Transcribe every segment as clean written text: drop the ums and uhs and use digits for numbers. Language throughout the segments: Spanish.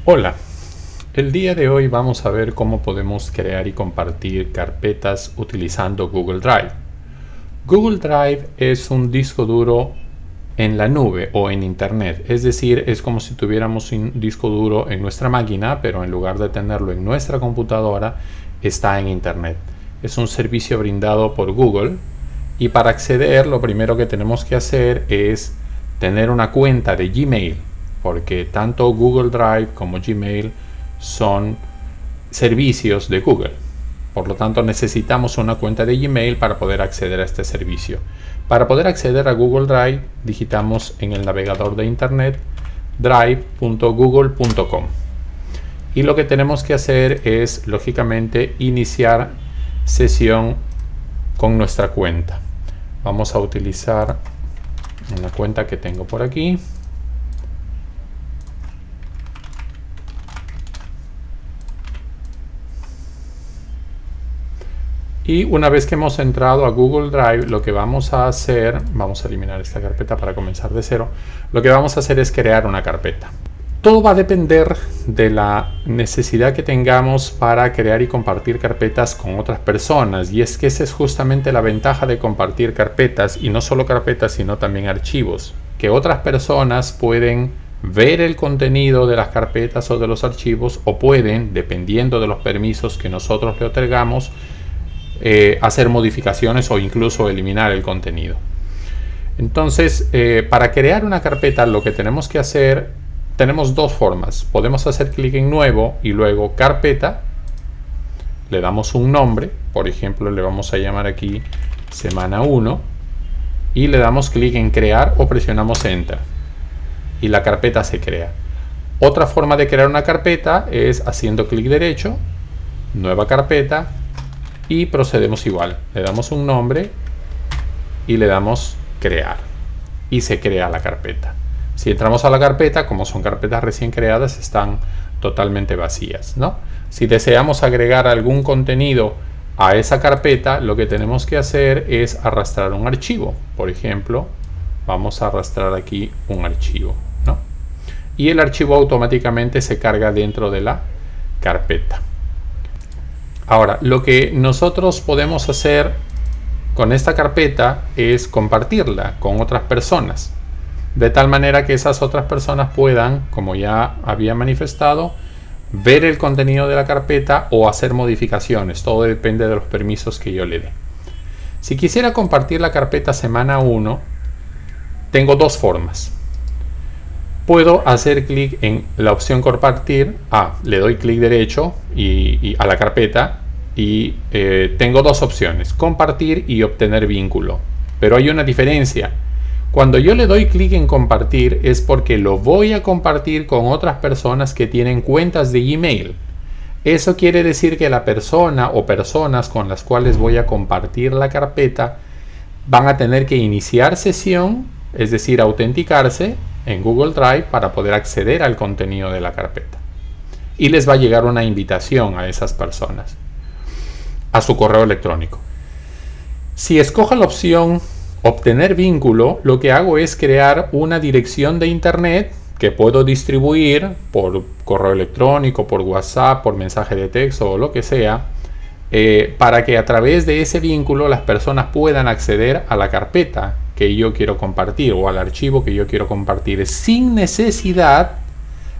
Hola, el día de hoy vamos a ver cómo podemos crear y compartir carpetas utilizando Google Drive. Google Drive es un disco duro en la nube o en internet, es decir, es como si tuviéramos un disco duro en nuestra máquina, pero en lugar de tenerlo en nuestra computadora, está en internet. Es un servicio brindado por Google y para acceder lo primero que tenemos que hacer es tener una cuenta de Gmail, porque tanto Google Drive como Gmail son servicios de Google. Por lo tanto, necesitamos una cuenta de Gmail para poder acceder a este servicio. Para poder acceder a Google Drive, digitamos en el navegador de internet drive.google.com. Y lo que tenemos que hacer es, lógicamente, iniciar sesión con nuestra cuenta. Vamos a utilizar una cuenta que tengo por aquí. Y una vez que hemos entrado a Google Drive, lo que vamos a hacer, vamos a eliminar esta carpeta para comenzar de cero, lo que vamos a hacer es crear una carpeta. Todo va a depender de la necesidad que tengamos para crear y compartir carpetas con otras personas, y es que esa es justamente la ventaja de compartir carpetas, y no solo carpetas sino también archivos, que otras personas pueden ver el contenido de las carpetas o de los archivos, o pueden, dependiendo de los permisos que nosotros le otorgamos, hacer modificaciones o incluso eliminar el contenido. Entonces, para crear una carpeta lo que tenemos que hacer, tenemos dos formas. Podemos hacer clic en nuevo y luego carpeta, le damos un nombre, por ejemplo le vamos a llamar aquí semana 1 y le damos clic en crear o presionamos enter y la carpeta se crea. Otra forma de crear una carpeta es haciendo clic derecho, nueva carpeta, y procedemos igual, le damos un nombre y le damos crear y se crea la carpeta. Si entramos a la carpeta, como son carpetas recién creadas, están totalmente vacías, ¿no? Si deseamos agregar algún contenido a esa carpeta, lo que tenemos que hacer es arrastrar un archivo. Por ejemplo, vamos a arrastrar aquí un archivo, ¿no? Y el archivo automáticamente se carga dentro de la carpeta. Ahora, lo que nosotros podemos hacer con esta carpeta es compartirla con otras personas, de tal manera que esas otras personas puedan, como ya había manifestado, ver el contenido de la carpeta o hacer modificaciones. Todo depende de los permisos que yo le dé. Si quisiera compartir la carpeta semana 1, tengo dos formas. Puedo hacer clic en la opción compartir, le doy clic derecho y a la carpeta y tengo dos opciones, compartir y obtener vínculo. Pero hay una diferencia. Cuando yo le doy clic en compartir es porque lo voy a compartir con otras personas que tienen cuentas de Gmail. Eso quiere decir que la persona o personas con las cuales voy a compartir la carpeta van a tener que iniciar sesión, es decir, autenticarse en Google Drive para poder acceder al contenido de la carpeta. Y les va a llegar una invitación a esas personas a su correo electrónico. Si escojo la opción obtener vínculo, lo que hago es crear una dirección de internet que puedo distribuir por correo electrónico, por WhatsApp, por mensaje de texto o lo que sea, para que a través de ese vínculo las personas puedan acceder a la carpeta que yo quiero compartir o al archivo que yo quiero compartir sin necesidad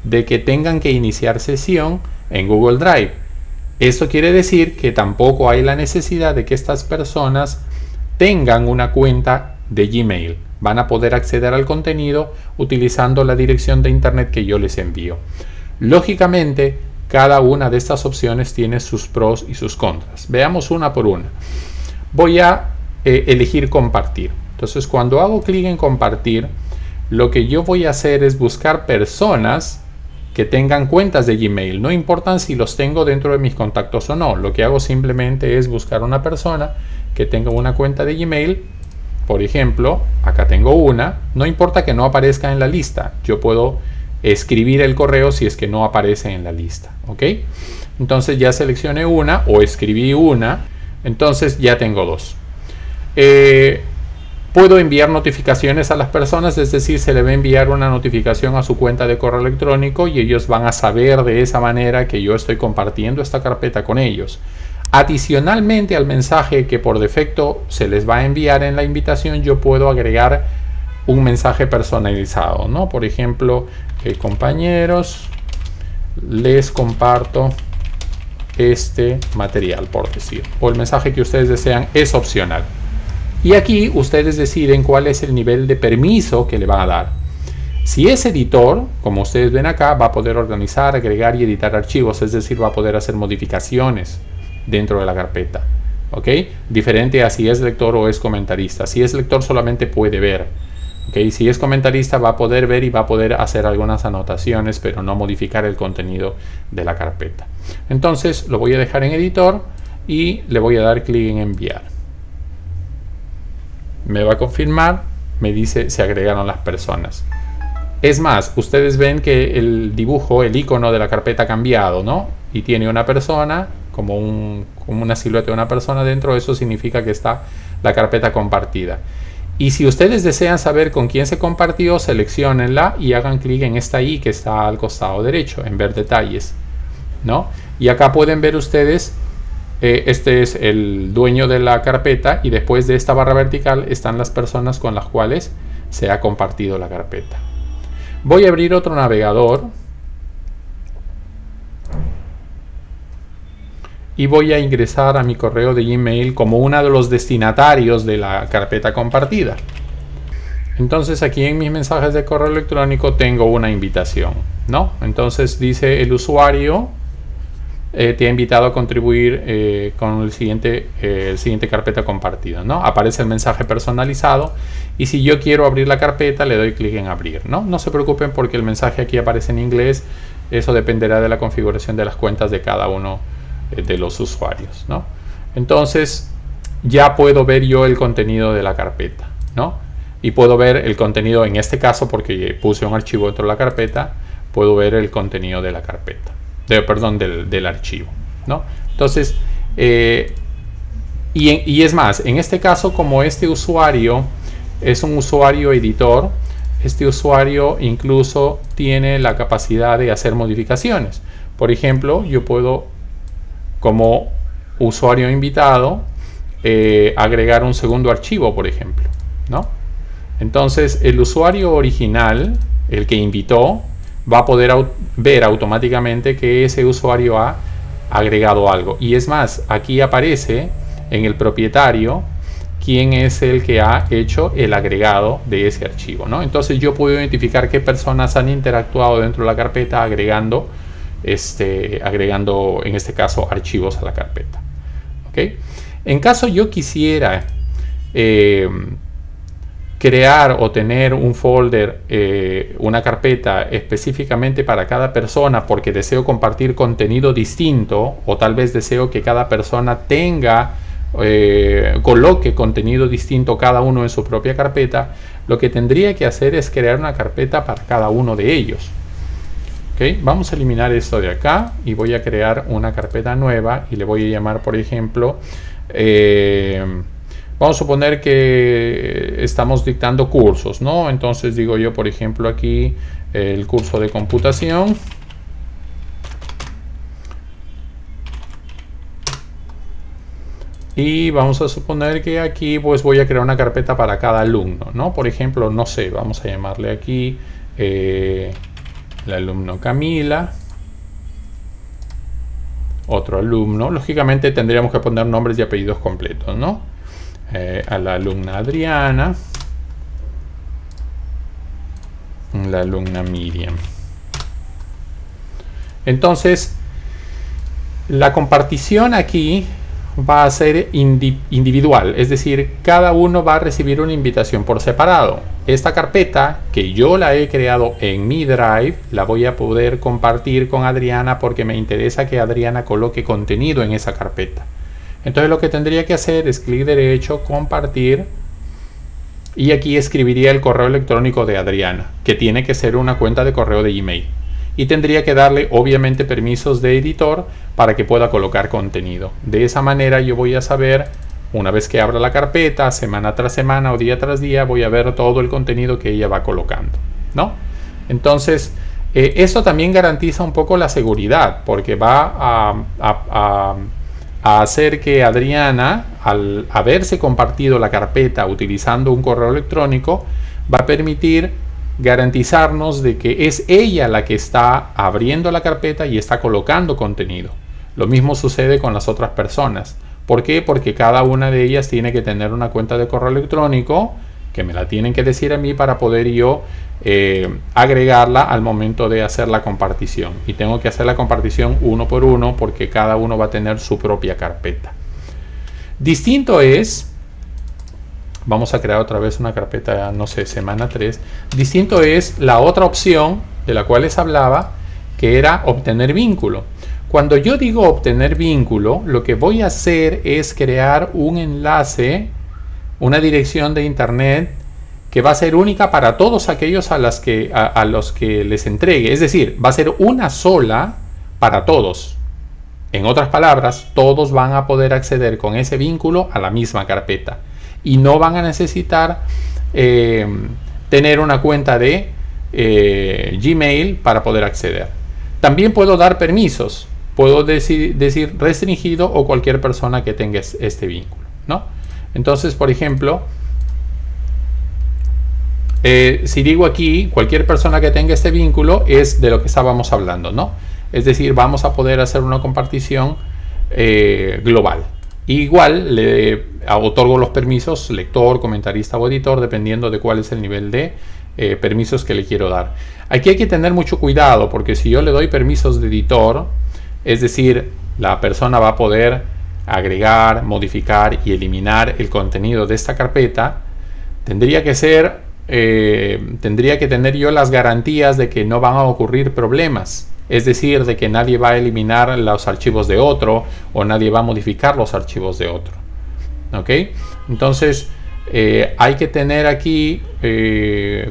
de que tengan que iniciar sesión en Google Drive. Esto quiere decir que tampoco hay la necesidad de que estas personas tengan una cuenta de Gmail. Van a poder acceder al contenido utilizando la dirección de internet que yo les envío. Lógicamente, cada una de estas opciones tiene sus pros y sus contras. Veamos una por una. Voy a elegir compartir. Entonces, cuando hago clic en compartir, lo que yo voy a hacer es buscar personas que tengan cuentas de Gmail. No importa si los tengo dentro de mis contactos o no. Lo que hago simplemente es buscar una persona que tenga una cuenta de Gmail. Por ejemplo, acá tengo una. No importa que no aparezca en la lista. Yo puedo escribir el correo si es que no aparece en la lista. ¿Ok? Entonces ya seleccioné una o escribí una. Entonces ya tengo dos. Puedo enviar notificaciones a las personas, es decir, se le va a enviar una notificación a su cuenta de correo electrónico y ellos van a saber de esa manera que yo estoy compartiendo esta carpeta con ellos. Adicionalmente al mensaje que por defecto se les va a enviar en la invitación, yo puedo agregar un mensaje personalizado, ¿no? Por ejemplo, compañeros, les comparto este material, por decir, o el mensaje que ustedes desean es opcional. Y aquí ustedes deciden cuál es el nivel de permiso que le van a dar. Si es editor, como ustedes ven acá, va a poder organizar, agregar y editar archivos, es decir, va a poder hacer modificaciones dentro de la carpeta, ¿ok? Diferente a si es lector o es comentarista. Si es lector solamente puede ver, ¿ok? Si es comentarista va a poder ver y va a poder hacer algunas anotaciones, pero no modificar el contenido de la carpeta. Entonces lo voy a dejar en editor y le voy a dar clic en enviar. Me va a confirmar, me dice se agregaron las personas. Es más, ustedes ven que el dibujo, el icono de la carpeta ha cambiado, ¿no? Y tiene una persona, como una silueta de una persona dentro. Eso significa que está la carpeta compartida. Y si ustedes desean saber con quién se compartió, selecciónenla y hagan clic en esta I que está al costado derecho, en ver detalles, ¿no? Y acá pueden ver ustedes, este es el dueño de la carpeta y después de esta barra vertical están las personas con las cuales se ha compartido la carpeta. Voy a abrir otro navegador y voy a ingresar a mi correo de Gmail como uno de los destinatarios de la carpeta compartida. Entonces aquí en mis mensajes de correo electrónico tengo una invitación, ¿no? Entonces dice el usuario te ha invitado a contribuir con el siguiente carpeta compartida, ¿no? Aparece el mensaje personalizado y si yo quiero abrir la carpeta le doy clic en abrir, ¿no? No se preocupen porque el mensaje aquí aparece en inglés. Eso dependerá de la configuración de las cuentas de cada uno de los usuarios, ¿no? Entonces ya puedo ver yo el contenido de la carpeta, ¿no? Y puedo ver el contenido, en este caso porque puse un archivo dentro de la carpeta, puedo ver el contenido de la carpeta, del archivo, ¿no? Entonces y es más, en este caso, como este usuario es un usuario editor, este usuario incluso tiene la capacidad de hacer modificaciones. Por ejemplo, yo puedo, como usuario invitado, agregar un segundo archivo, por ejemplo, ¿no? Entonces el usuario original, el que invitó, va a poder ver automáticamente que ese usuario ha agregado algo. Y es más, aquí aparece en el propietario quién es el que ha hecho el agregado de ese archivo, ¿no? Entonces yo puedo identificar qué personas han interactuado dentro de la carpeta agregando en este caso archivos a la carpeta, ¿ok? En caso yo quisiera crear o tener un folder, una carpeta específicamente para cada persona porque deseo compartir contenido distinto, o tal vez deseo que cada persona coloque contenido distinto cada uno en su propia carpeta, lo que tendría que hacer es crear una carpeta para cada uno de ellos. ¿Okay? Vamos a eliminar esto de acá y voy a crear una carpeta nueva y le voy a llamar, por ejemplo, vamos a suponer que estamos dictando cursos, ¿no? Entonces digo yo, por ejemplo, aquí el curso de computación. Y vamos a suponer que aquí pues voy a crear una carpeta para cada alumno, ¿no? Por ejemplo, no sé, vamos a llamarle aquí el alumno Camila. Otro alumno. Lógicamente tendríamos que poner nombres y apellidos completos, ¿no? A la alumna Adriana, la alumna Miriam. Entonces la compartición aquí va a ser individual, es decir, cada uno va a recibir una invitación por separado. Esta carpeta que yo la he creado en mi Drive la voy a poder compartir con Adriana porque me interesa que Adriana coloque contenido en esa carpeta. Entonces lo que tendría que hacer es clic derecho, compartir, y aquí escribiría el correo electrónico de Adriana, que tiene que ser una cuenta de correo de Gmail. Y tendría que darle obviamente permisos de editor para que pueda colocar contenido. De esa manera yo voy a saber Una vez que abra la carpeta, semana tras semana o día tras día, voy a ver todo el contenido que ella va colocando, ¿no? Entonces, esto también garantiza un poco la seguridad, porque va a hacer que Adriana, al haberse compartido la carpeta utilizando un correo electrónico, va a permitir garantizarnos de que es ella la que está abriendo la carpeta y está colocando contenido. Lo mismo sucede con las otras personas. ¿Por qué? Porque cada una de ellas tiene que tener una cuenta de correo electrónico, que me la tienen que decir a mí para poder yo agregarla al momento de hacer la compartición. Y tengo que hacer la compartición uno por uno porque cada uno va a tener su propia carpeta. Distinto es, vamos a crear otra vez una carpeta, no sé, semana 3. Distinto es la otra opción de la cual les hablaba, que era obtener vínculo. Cuando yo digo obtener vínculo, lo que voy a hacer es crear un enlace, una dirección de internet que va a ser única para todos aquellos a los que les entregue. Es decir, va a ser una sola para todos. En otras palabras, todos van a poder acceder con ese vínculo a la misma carpeta. Y no van a necesitar tener una cuenta de Gmail para poder acceder. También puedo dar permisos. Puedo decir restringido o cualquier persona que tenga este vínculo, ¿no? Entonces, por ejemplo, si digo aquí, cualquier persona que tenga este vínculo es de lo que estábamos hablando, ¿no? Es decir, vamos a poder hacer una compartición global. Igual le otorgo los permisos lector, comentarista o editor, dependiendo de cuál es el nivel de permisos que le quiero dar. Aquí hay que tener mucho cuidado, porque si yo le doy permisos de editor, es decir, la persona va a poder agregar, modificar y eliminar el contenido de esta carpeta, tendría que tener yo las garantías de que no van a ocurrir problemas. Es decir, de que nadie va a eliminar los archivos de otro o nadie va a modificar los archivos de otro. ¿Ok? Entonces, hay que tener aquí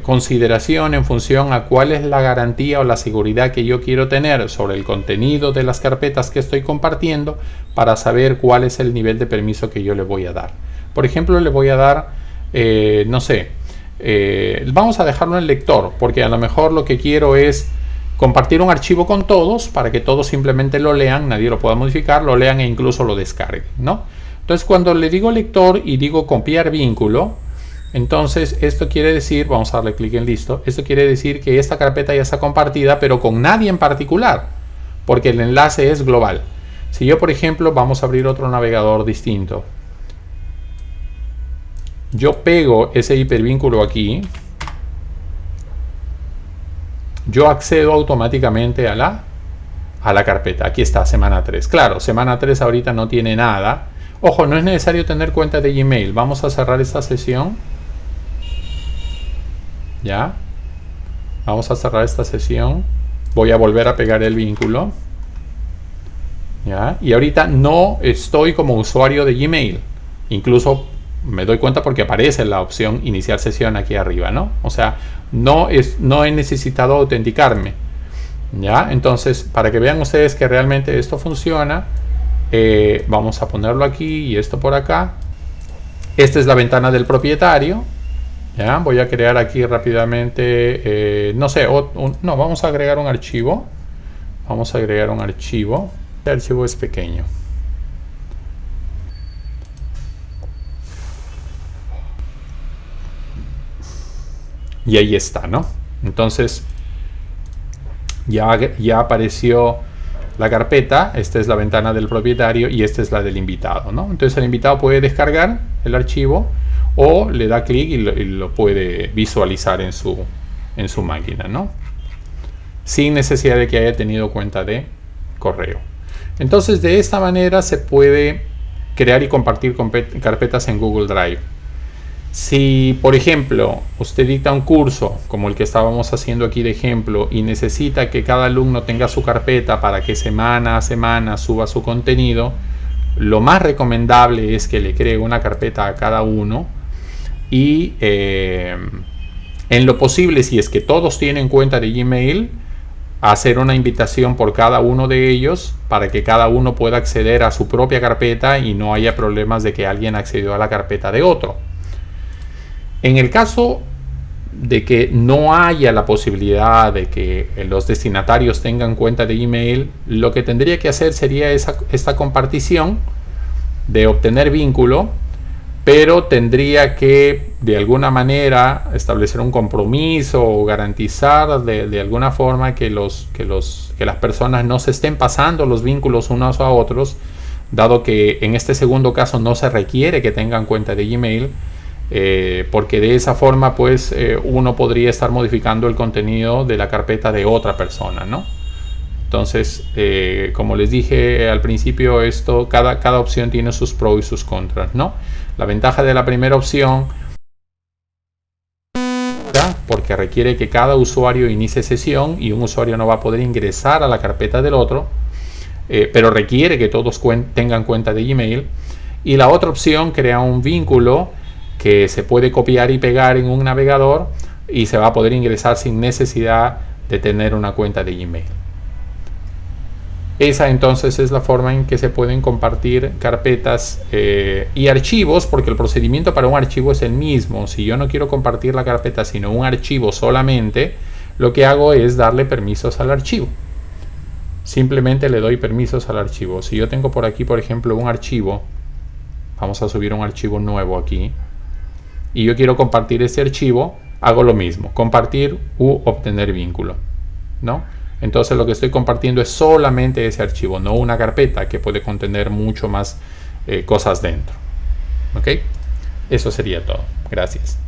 consideración en función a cuál es la garantía o la seguridad que yo quiero tener sobre el contenido de las carpetas que estoy compartiendo para saber cuál es el nivel de permiso que yo le voy a dar. Por ejemplo, le voy a dar, no sé, vamos a dejarlo en lector, porque a lo mejor lo que quiero es compartir un archivo con todos para que todos simplemente lo lean, nadie lo pueda modificar, lo lean e incluso lo descarguen, ¿no? Entonces, cuando le digo lector y digo copiar vínculo, entonces esto quiere decir, vamos a darle clic en listo, esto quiere decir que esta carpeta ya está compartida, pero con nadie en particular, porque el enlace es global. Si yo, por ejemplo, vamos a abrir otro navegador distinto, yo pego ese hipervínculo aquí, yo accedo automáticamente a la carpeta. Aquí está, semana 3. Claro, semana 3 ahorita no tiene nada. Ojo, no es necesario tener cuenta de Gmail. Vamos a cerrar esta sesión. Ya. Vamos a cerrar esta sesión. Voy a volver a pegar el vínculo. Ya. Y ahorita no estoy como usuario de Gmail. Incluso me doy cuenta porque aparece la opción iniciar sesión aquí arriba, ¿no? O sea, no he necesitado autenticarme. ¿Ya? Entonces, para que vean ustedes que realmente esto funciona, vamos a ponerlo aquí y esto por acá. Esta es la ventana del propietario. ¿Ya? Voy a crear aquí rápidamente, no sé, no, vamos a agregar un archivo. Vamos a agregar un archivo. El archivo es pequeño. Y ahí está, ¿no? Entonces, ya apareció la carpeta. Esta es la ventana del propietario y esta es la del invitado, ¿no? Entonces el invitado puede descargar el archivo o le da clic y lo puede visualizar en su máquina, ¿no? Sin necesidad de que haya tenido cuenta de correo. Entonces, de esta manera se puede crear y compartir carpetas en Google Drive. Si, por ejemplo, usted dicta un curso como el que estábamos haciendo aquí de ejemplo y necesita que cada alumno tenga su carpeta para que semana a semana suba su contenido, lo más recomendable es que le cree una carpeta a cada uno y en lo posible, si es que todos tienen cuenta de Gmail, hacer una invitación por cada uno de ellos para que cada uno pueda acceder a su propia carpeta y no haya problemas de que alguien accedió a la carpeta de otro. En el caso de que no haya la posibilidad de que los destinatarios tengan cuenta de email, lo que tendría que hacer sería esta compartición de obtener vínculo, pero tendría que de alguna manera establecer un compromiso o garantizar de alguna forma que las personas no se estén pasando los vínculos unos a otros, dado que en este segundo caso no se requiere que tengan cuenta de Gmail, porque de esa forma pues uno podría estar modificando el contenido de la carpeta de otra persona, ¿no? Entonces, como les dije al principio, cada opción tiene sus pros y sus contras, ¿no? La ventaja de la primera opción, porque requiere que cada usuario inicie sesión y un usuario no va a poder ingresar a la carpeta del otro, pero requiere que todos tengan cuenta de Gmail. Y la otra opción crea un vínculo que se puede copiar y pegar en un navegador y se va a poder ingresar sin necesidad de tener una cuenta de Gmail. Esa entonces es la forma en que se pueden compartir carpetas y archivos, porque el procedimiento para un archivo es el mismo. Si yo no quiero compartir la carpeta sino un archivo solamente, lo que hago es darle permisos al archivo. Simplemente le doy permisos al archivo. Si yo tengo por aquí, por ejemplo, un archivo, vamos a subir un archivo nuevo aquí, y yo quiero compartir este archivo, hago lo mismo, compartir u obtener vínculo, ¿no? Entonces lo que estoy compartiendo es solamente ese archivo, no una carpeta que puede contener mucho más cosas dentro. ¿Ok? Eso sería todo. Gracias.